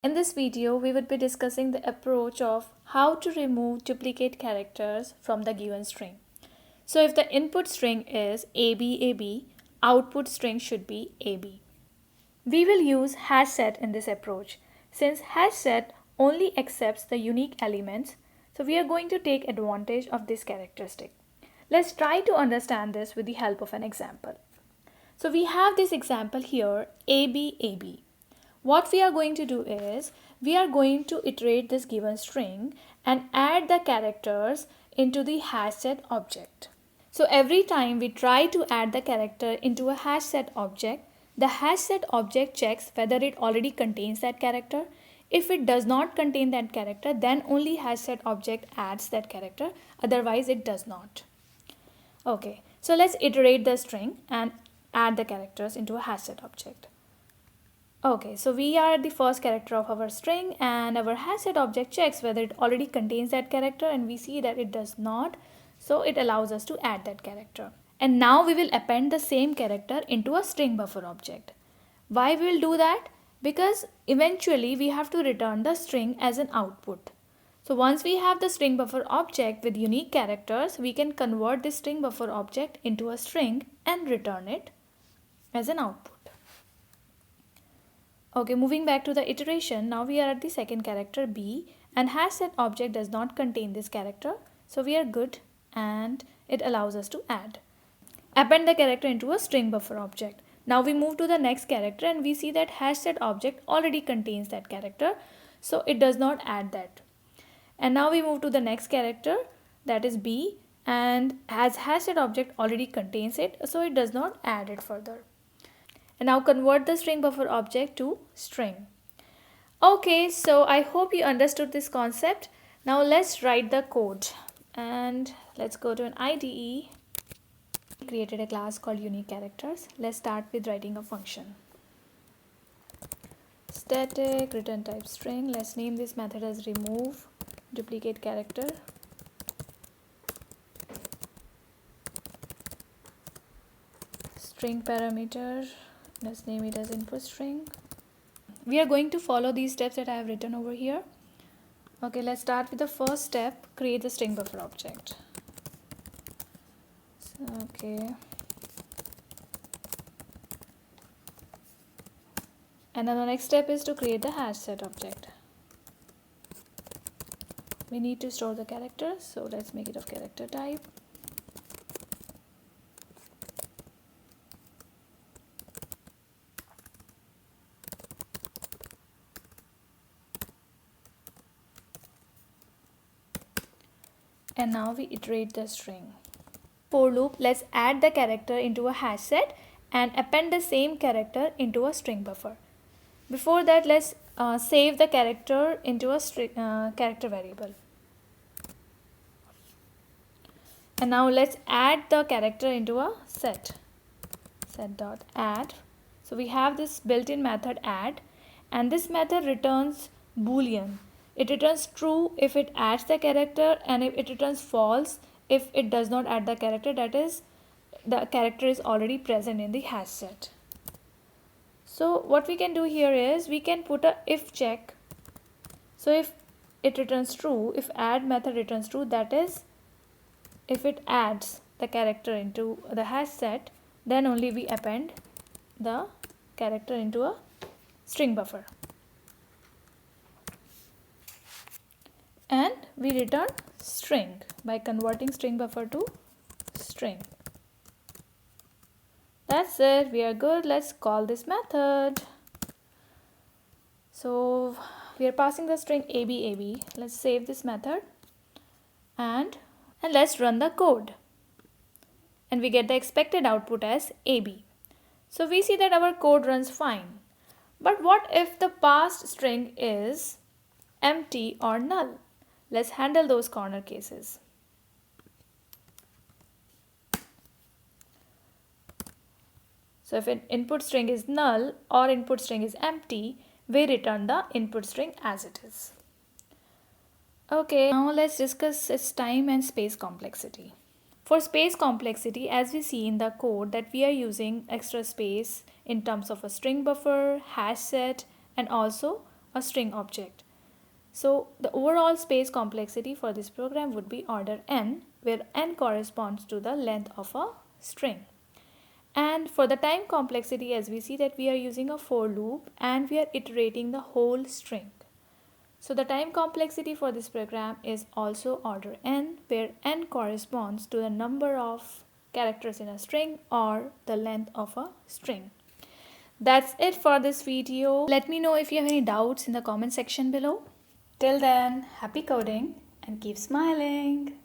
In this video, we would be discussing the approach of how to remove duplicate characters from the given string. So if the input string is ABAB, output string should be AB. We will use hash set in this approach. Since hash set only accepts the unique elements, so we are going to take advantage of this characteristic. Let's try to understand this with the help of an example. So we have this example here, ABAB. What we are going to do is, we are going to iterate this given string and add the characters into the hash set object. So every time we try to add the character into a hash set object, the hash set object checks whether it already contains that character. If it does not contain that character, then only hash set object adds that character, otherwise it does not. Okay, so let's iterate the string and add the characters into a hash set object. Okay, so we are the first character of our string and our hash set object checks whether it already contains that character, and we see that it does not, so it allows us to add that character. And now we will append the same character into a string buffer object. Why we will do that? Because eventually we have to return the string as an output. So once we have the string buffer object with unique characters, we can convert this string buffer object into a string and return it as an output. Okay, moving back to the iteration, now we are at the second character B, and hash set object does not contain this character, so we are good and it allows us to add. Append the character into a string buffer object. Now we move to the next character and we see that hash set object already contains that character, so it does not add that. And now we move to the next character, that is B, and as hash set object already contains it, so it does not add it further. And now convert the string buffer object to string. Okay, so I hope you understood this concept. Now let's write the code and let's go to an IDE. We created a class called unique characters. Let's start with writing a function. Static return type string. Let's name this method as remove duplicate character. String parameter, let's name it as input string. We are going to follow these steps that I have written over here. Okay, let's start with the first step, create the string buffer object. Okay. And then the next step is to create the hash set object. We need to store the characters, so let's make it of character type. And now we iterate the string. For loop, let's add the character into a hash set and append the same character into a string buffer. Before that, let's save the character into a character variable. And now let's add the character into a set dot add. So we have this built-in method add, and this method returns boolean. It returns true if it adds the character, and if it returns false if it does not add the character, that is, the character is already present in the hash set. So what we can do here is we can put a if check. So if it returns true, if add method returns true, that is, if it adds the character into the hash set, then only we append the character into a string buffer. And we return string by converting string buffer to string. That's it, we are good. Let's call this method. So we are passing the string ABAB. Let's save this method and let's run the code. And we get the expected output as AB. So we see that our code runs fine. But what if the passed string is empty or null? Let's handle those corner cases. So if an input string is null or input string is empty, we return the input string as it is. Okay, now let's discuss its time and space complexity. For space complexity, as we see in the code, that we are using extra space in terms of a string buffer, hash set, and also a string object. So the overall space complexity for this program would be order n, where n corresponds to the length of a string. And for the time complexity, as we see that we are using a for loop and we are iterating the whole string. So the time complexity for this program is also order n, where n corresponds to the number of characters in a string or the length of a string. That's it for this video. Let me know if you have any doubts in the comment section below. Till then, happy coding and keep smiling.